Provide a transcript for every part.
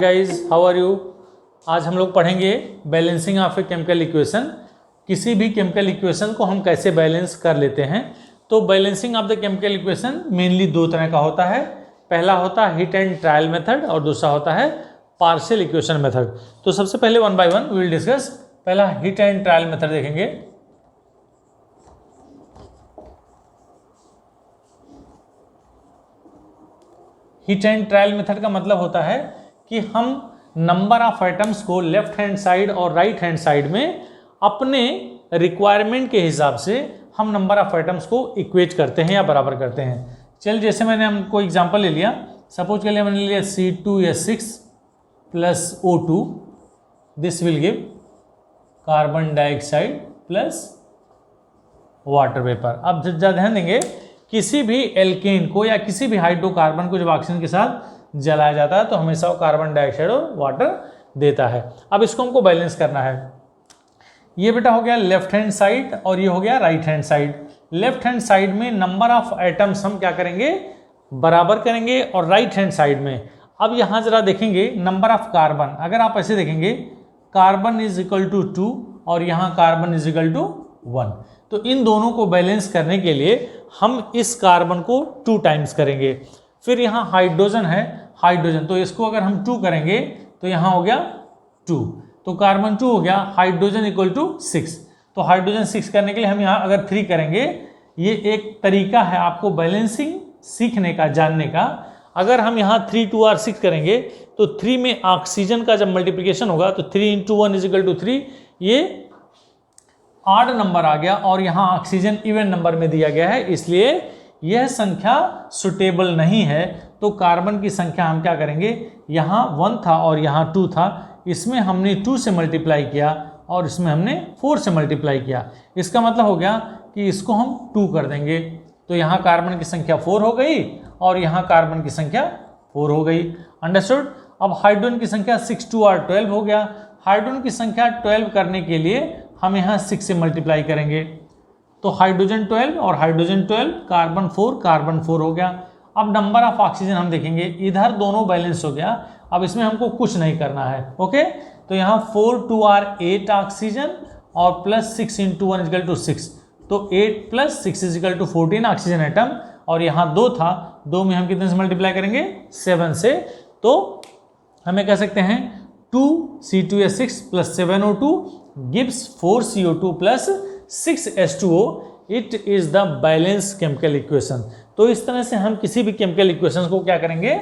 Guys how are you. आज हम लोग पढ़ेंगे balancing of a chemical equation. किसी भी केमिकल इक्वेशन को हम कैसे बैलेंस कर लेते हैं। तो balancing of the chemical equation mainly दो तरह का होता है। पहला होता है हिट एंड ट्रायल मेथड और दूसरा होता है पार्शियल इक्वेशन मेथड। तो सबसे पहले one by one we will discuss. पहला हिट एंड ट्रायल मेथड देखेंगे। हिट एंड ट्रायल मेथड का मतलब होता है कि हम नंबर ऑफ आइटम्स को लेफ्ट हैंड साइड और राइट हैंड साइड में अपने रिक्वायरमेंट के हिसाब से हम नंबर ऑफ आइटम्स को इक्वेट करते हैं या बराबर करते हैं। चल जैसे मैंने हमको एग्जांपल ले लिया, सपोज के लिए मैंने लिया C2H6 plus O2, this will give carbon dioxide plus water vapour. अब ध्यान देंगे, किसी भी एल्केन को या किसी भी हाइड्रोकार्बन को जब ऑक्सीजन के साथ जलाया जाता है तो हमेशा वो कार्बन डाइऑक्साइड और वाटर देता है। अब इसको हमको बैलेंस करना है। ये बेटा हो गया लेफ्ट हैंड साइड और ये हो गया right hand side. Left hand side में नंबर ऑफ आइटम्स हम क्या करेंगे, बराबर करेंगे, और राइट हैंड साइड में अब यहाँ जरा देखेंगे नंबर ऑफ कार्बन। अगर आप ऐसे देखेंगे कार्बन इज इक्वल टू 2 और यहाँ कार्बन इज इक्वल टू 1, तो इन दोनों को बैलेंस करने के लिए हम इस कार्बन को 2 टाइम्स करेंगे। फिर यहाँ हाइड्रोजन है, हाइड्रोजन, तो इसको अगर हम 2 करेंगे तो यहाँ हो गया 2, तो कार्बन 2 हो गया, हाइड्रोजन इक्वल टू 6। तो हाइड्रोजन 6 करने के लिए हम यहाँ अगर 3 करेंगे, ये एक तरीका है आपको बैलेंसिंग सीखने का, जानने का। अगर हम यहाँ 3 2 और 6 करेंगे तो 3 में ऑक्सीजन का जब मल्टीप्लिकेशन होगा तो 3 × 1 इज इक्वल टू 3, ये ऑड नंबर आ गया और यहाँ ऑक्सीजन इवन नंबर में दिया गया है, इसलिए यह संख्या सुटेबल नहीं है। तो कार्बन की संख्या हम क्या करेंगे, यहाँ 1 था और यहाँ 2 था, इसमें हमने 2 से मल्टीप्लाई किया और इसमें हमने 4 से मल्टीप्लाई किया। इसका मतलब हो गया कि इसको हम 2 कर देंगे, तो यहाँ कार्बन की संख्या 4 हो गई और यहाँ कार्बन की संख्या 4 हो गई। अंडरस्टूड। अब हाइड्रोजन की संख्या 6 2 और 12 हो गया। हाइड्रोजन की संख्या 12 करने के लिए हम यहाँ 6 से मल्टीप्लाई करेंगे, तो हाइड्रोजन 12 और हाइड्रोजन 12, कार्बन 4 हो गया। अब नंबर ऑफ ऑक्सीजन हम देखेंगे, इधर दोनों बैलेंस हो गया। अब इसमें हमको कुछ नहीं करना है, ओके। तो यहाँ 4 2 और 8 ऑक्सीजन और प्लस 6 × 1 इक्वल टू 6, तो 8 + 6 is equal to 14 oxygen item. और यहाँ 2 था, 2 में हम कितने से मल्टीप्लाई करेंगे, 7 से। तो हमें कह सकते हैं 2C2H6 + 7O2 gives 4CO2 + 6H2O। It is the balance chemical equation. तो इस तरह से हम किसी भी केमिकल इक्वेशन को क्या करेंगे,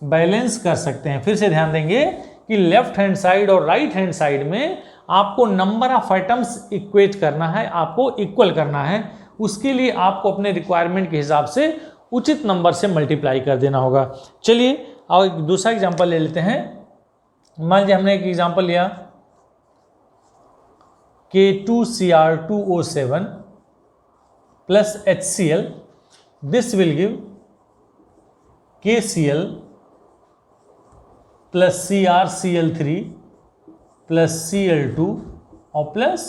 बैलेंस कर सकते हैं। फिर से ध्यान देंगे कि लेफ्ट हैंड साइड और राइट हैंड साइड में आपको नंबर ऑफ आइटम्स इक्वेट करना है, आपको इक्वल करना है। उसके लिए आपको अपने रिक्वायरमेंट के हिसाब से उचित नंबर से मल्टीप्लाई कर देना होगा। चलिए और एक दूसरा एग्जाम्पल ले लेते हैं। मान लीजिए हमने एक एग्जाम्पल लिया K2Cr2O7 plus HCl, this will give KCl plus CrCl3 plus Cl2 और प्लस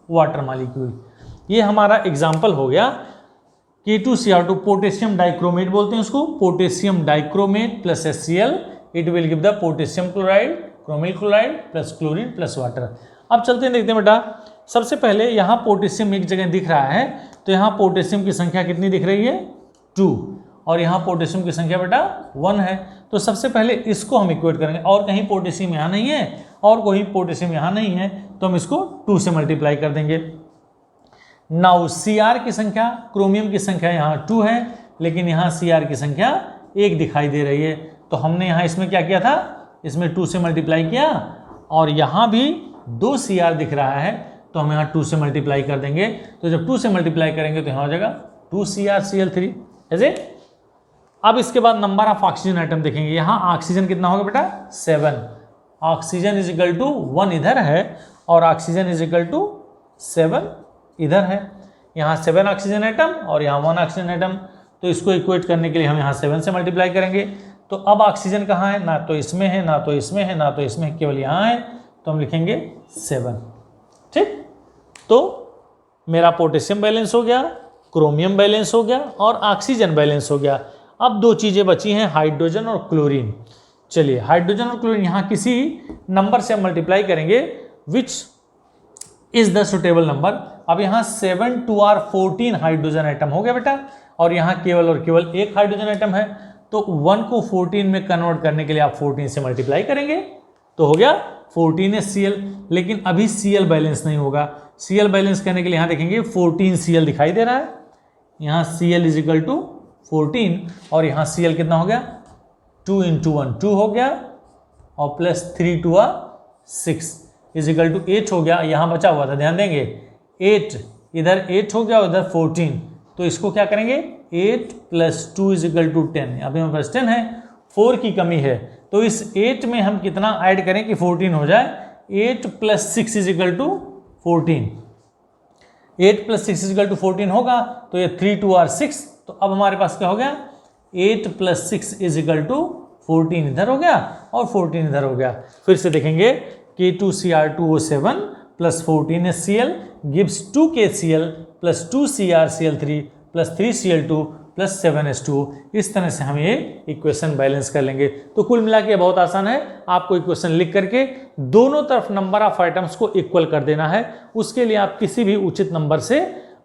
वाटर मॉलिक्यूल। ये हमारा एग्जाम्पल हो गया। K2Cr2 पोटेशियम डाइक्रोमेट बोलते हैं उसको, potassium dichromate plus HCl, it will give the potassium chloride, chromyl chloride plus chlorine plus water. अब चलते हैं, देखते हैं बेटा। सबसे पहले यहाँ पोटेशियम एक जगह दिख रहा है, तो यहाँ पोटेशियम की संख्या कितनी दिख रही है, 2, और यहाँ पोटेशियम की संख्या बेटा 1 है। तो सबसे पहले इसको हम इक्वेट करेंगे, और कहीं पोटेशियम यहाँ नहीं है और कोई पोटेशियम यहाँ नहीं है, तो हम इसको 2 से मल्टीप्लाई कर देंगे। नाउ Cr की संख्या, क्रोमियम की संख्या यहाँ 2 है, लेकिन यहाँ Cr की संख्या 1 दिखाई दे रही है, तो हमने यहाँ इसमें क्या किया था, इसमें 2 से मल्टीप्लाई किया, और यहाँ भी 2 Cr दिख रहा है, तो हम यहाँ 2 से मल्टीप्लाई कर देंगे। तो जब 2 से मल्टीप्लाई करेंगे तो यहाँ हो जाएगा 2CrCl3, ऐसे। अब इसके बाद नंबर ऑफ ऑक्सीजन आइटम देखेंगे। यहाँ ऑक्सीजन कितना होगा बेटा, 7। ऑक्सीजन इज इक्वल टू 1 इधर है और ऑक्सीजन इज इक्वल टू 7 इधर है। यहाँ 7 ऑक्सीजन आइटम और यहाँ 1 ऑक्सीजन आइटम, तो इसको इक्वेट करने के लिए हम यहाँ 7 से मल्टीप्लाई करेंगे। तो अब ऑक्सीजन कहाँ है, ना तो इसमें है, ना तो इसमें है, ना तो इसमें है, केवल यहाँ है, तो हम लिखेंगे 7। ठीक, तो मेरा पोटेशियम बैलेंस हो गया, क्रोमियम बैलेंस हो गया और ऑक्सीजन बैलेंस हो गया। अब 2 चीज़ें बची हैं, हाइड्रोजन और क्लोरीन। चलिए हाइड्रोजन और क्लोरीन यहाँ किसी नंबर से हम मल्टीप्लाई करेंगे which is the suitable number. अब यहाँ 7 2r 14 हाइड्रोजन आइटम हो गया बेटा, और यहाँ केवल और केवल एक हाइड्रोजन आइटम है, तो 1 को 14 में कन्वर्ट करने के लिए आप 14 से मल्टीप्लाई करेंगे तो हो गया 14HCl। लेकिन अभी Cl बैलेंस नहीं होगा, Cl बैलेंस करने के लिए यहाँ देखेंगे 14Cl दिखाई दे रहा है, यहाँ Cl इज इक्वल टू 14 और यहाँ Cl कितना हो गया 2 × 1 2 हो गया और प्लस 3 2 6 इज इक्वल टू 8 हो गया। यहाँ बचा हुआ था, ध्यान देंगे 8, इधर 8 हो गया उधर 14, तो इसको क्या करेंगे 8 + 2 इज इक्वल टू 10। अभी हमारे पास 10 है, 4 की कमी है, तो इस 8 में हम कितना ऐड करें कि 14 हो जाए। 8 + 6 is equal to 14, 8 + 6 is equal to 14 होगा, तो ये 3 2 6, तो अब हमारे पास क्या हो गया 8 + 6 इज इक्वल टू 14 इधर हो गया और 14 इधर हो गया। फिर से देखेंगे K2Cr2O7 + 14HCl gives 2KCl + 2CrCl3 + 3Cl2 + 7H2। इस तरह से हम ये इक्वेशन बैलेंस कर लेंगे। तो कुल मिला के बहुत आसान है, आपको इक्वेशन लिख करके दोनों तरफ नंबर ऑफ आइटम्स को इक्वल कर देना है। उसके लिए आप किसी भी उचित नंबर से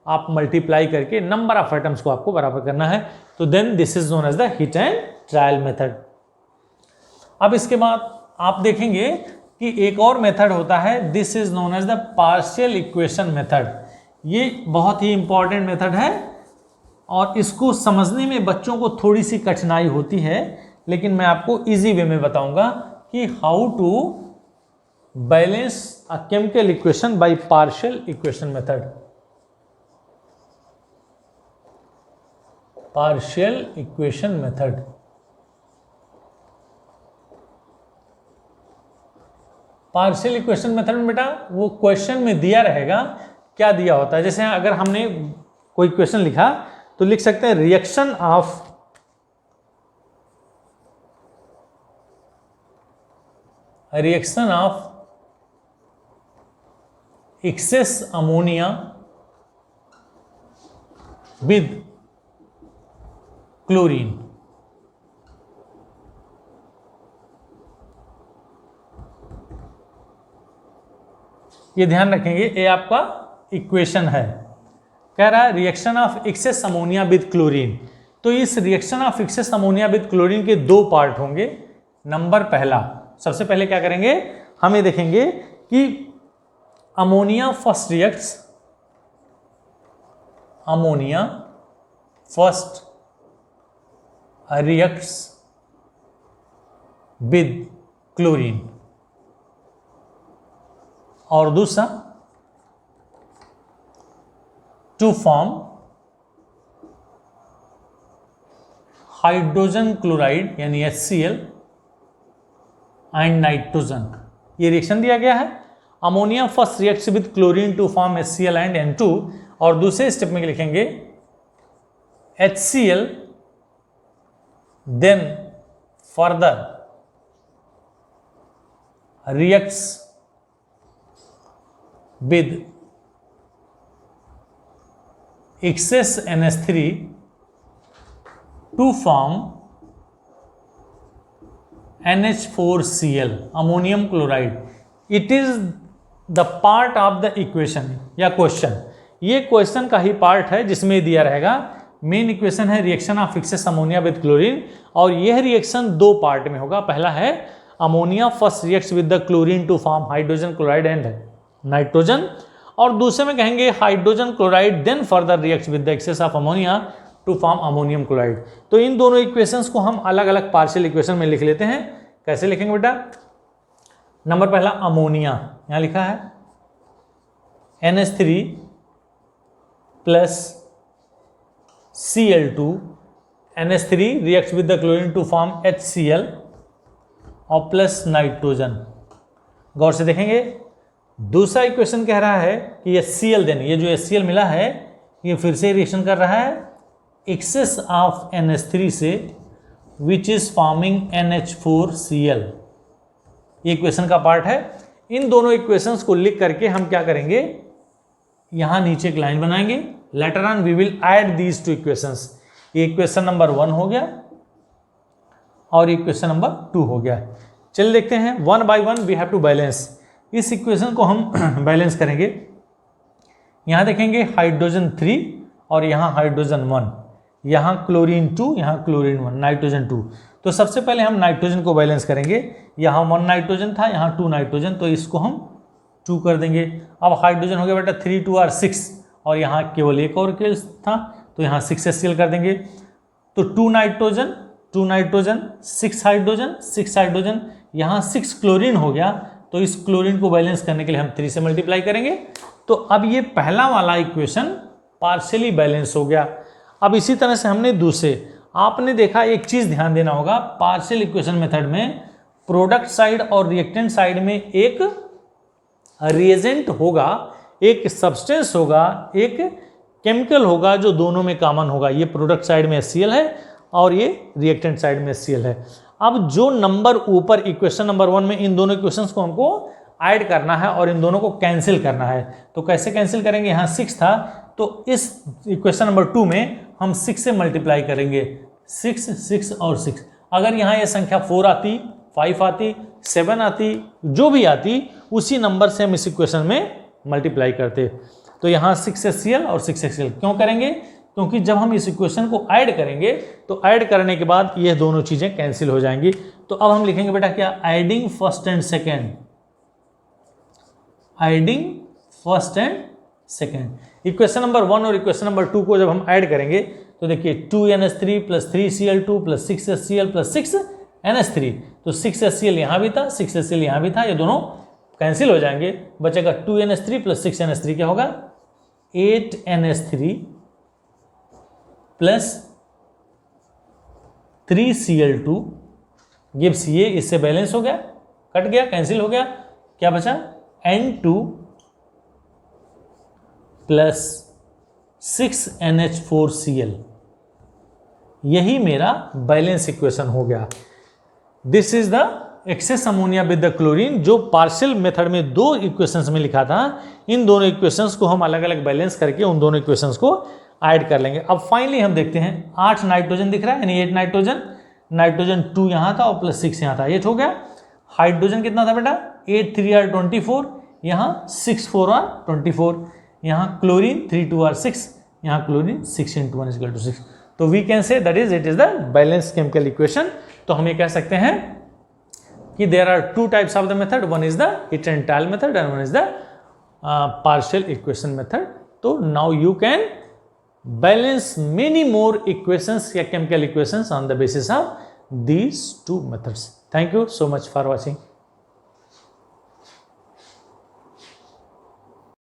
आप मल्टीप्लाई करके नंबर ऑफ आइटम्स को आपको बराबर करना है। तो then this is known as the hit and trial method. अब इसके बाद आप देखेंगे कि एक और मेथड होता है, this is known as the partial equation method. ये बहुत ही इंपॉर्टेंट मेथड है और इसको समझने में बच्चों को थोड़ी सी कठिनाई होती है, लेकिन मैं आपको इजी वे में बताऊंगा कि how to balance a chemical equation by partial equation method. Partial equation method, partial equation method में बेटा वो क्वेश्चन में दिया रहेगा, क्या दिया होता है। जैसे अगर हमने कोई क्वेश्चन लिखा तो लिख सकते हैं reaction of excess ammonia with chlorine. ये ध्यान रखेंगे, ये आपका इक्वेशन है, कह रहा है reaction of excess ammonia with chlorine. तो इस reaction of excess ammonia with chlorine के दो पार्ट होंगे। नंबर पहला, सबसे पहले क्या करेंगे, हम ये देखेंगे कि ammonia first reacts with chlorine, और दूसरा टू फॉर्म हाइड्रोजन क्लोराइड यानी HCl एंड नाइट्रोजन। ये रिएक्शन दिया गया है, ammonia first reacts with chlorine to form HCl and N2, और दूसरे स्टेप में लिखेंगे HCl then further reacts with excess NH3 to form NH4Cl ammonium chloride. It is the part of the equation या question, ये question का ही part है जिसमें दिया रहेगा। मेन इक्वेशन है reaction of excess ammonia with chlorine, और यह रिएक्शन दो पार्ट में होगा। पहला है ammonia first reacts with the chlorine to form hydrogen chloride and nitrogen, और दूसरे में कहेंगे hydrogen chloride then further reacts with the excess of ammonia to form ammonium chloride. तो इन दोनों इक्वेशंस को हम अलग अलग पार्शियल इक्वेशन में लिख लेते हैं। कैसे लिखेंगे बेटा, नंबर पहला अमोनिया, यहां लिखा है NH3 plus Cl2, NH3 reacts with the chlorine to form HCl और प्लस नाइट्रोजन। गौर से देखेंगे, दूसरा इक्वेशन कह रहा है कि HCl देन, ये जो HCl मिला है ये फिर से रिएक्शन कर रहा है एक्सेस ऑफ NH3 से विच इज फॉर्मिंग NH4Cl। ये इक्वेशन का पार्ट है। इन दोनों इक्वेशंस को लिख करके हम क्या करेंगे, यहां नीचे एक लाइन बनाएंगे, later on we will add these two equations. ये इक्वेशन नंबर 1 हो गया, और इक्वेशन नंबर 2 हो गया। चलिए देखते हैं, one by one we have to balance. इस इक्वेशन को हम बैलेंस करेंगे। यहाँ देखेंगे हाइड्रोजन 3 और यहाँ हाइड्रोजन 1, यहाँ क्लोरीन 2, यहाँ क्लोरीन 1, नाइट्रोजन 2। तो सबसे पहले हम नाइट्रोजन को बैलेंस करेंगे। यहाँ 1 नाइट्रोजन था, यहाँ 2 नाइट्रोजन, तो इसको हम 2 कर देंगे। अब हाइड्रोजन हो गया बेटा 3 2 6, और यहाँ केवल एक और केस था, तो यहाँ 6 HCl कर देंगे। तो 2 नाइट्रोजन 6 हाइड्रोजन, यहाँ 6 क्लोरीन हो गया। तो इस क्लोरीन को बैलेंस करने के लिए हम 3 से मल्टीप्लाई करेंगे। तो अब ये पहला वाला इक्वेशन पार्शियली बैलेंस हो गया। अब इसी तरह से हमने दूसरे, आपने देखा एक चीज़ ध्यान देना होगा, पार्शियल इक्वेशन मेथड में प्रोडक्ट साइड और रिएक्टेंट साइड में एक रिएजेंट होगा, एक सब्सटेंस होगा, एक केमिकल होगा जो दोनों में कॉमन होगा। ये प्रोडक्ट साइड में HCl है और ये रिएक्टेंट साइड में HCl है। अब जो नंबर ऊपर इक्वेशन नंबर 1 में, इन दोनों इक्वेशंस को हमको ऐड करना है और इन दोनों को कैंसिल करना है। तो कैसे कैंसिल करेंगे, यहाँ 6 था, तो इस इक्वेशन नंबर 2 में हम 6 से मल्टीप्लाई करेंगे, 6 6 और 6। अगर यहाँ ये संख्या 4 आती, 5 आती, 7 आती, जो भी आती, उसी नंबर से हम इस इक्वेशन में मल्टीप्लाई करते। तो यहाँ 6 HCl और 6 HCl क्यों करेंगे, क्योंकि जब हम इस इक्वेशन को ऐड करेंगे तो ऐड करने के बाद ये दोनों चीज़ें कैंसिल हो जाएंगी। तो अब हम लिखेंगे बेटा क्या, adding first and second, adding first and second. Equation number 1 और इक्वेशन नंबर 2 को जब हम ऐड करेंगे तो देखिए 2NH3 + 3Cl2 + 6 HCl + 6 NH3, तो 6 HCl यहाँ भी था, 6 HCl यहाँ भी था, ये दोनों कैंसिल हो जाएंगे। बचेगा 2NH3 + 6 NH3 क्या होगा, 8NH3 + 3Cl2 गिव्स ये, इससे बैलेंस हो गया, कट गया, कैंसिल हो गया, क्या बचा, N2 + 6NH4Cl। यही मेरा बैलेंस इक्वेशन हो गया। This is the excess ammonia with the chlorine, जो पार्शियल मेथड में 2 इक्वेशंस में लिखा था। इन दोनों इक्वेशंस को हम अलग अलग बैलेंस करके उन दोनों इक्वेशंस को ऐड कर लेंगे। अब फाइनली हम देखते हैं, 8 नाइट्रोजन दिख रहा है, यानी 8 नाइट्रोजन 2 यहाँ था और +6 यहाँ था, 8 हो गया। हाइड्रोजन कितना था बेटा, 8 3 are 24, यहाँ 6 4 are 24, यहाँ क्लोरीन 3 2 are 6, यहाँ क्लोरीन 6 × 1 = 6। तो we can say that is, it is the balance chemical equation. तो हम ये कह सकते हैं कि there are 2 types of the method, one is the heat trial method and one is the partial equation method. तो now you can balance many more equations या chemical equations on the basis of these 2 methods. Thank you so much for watching.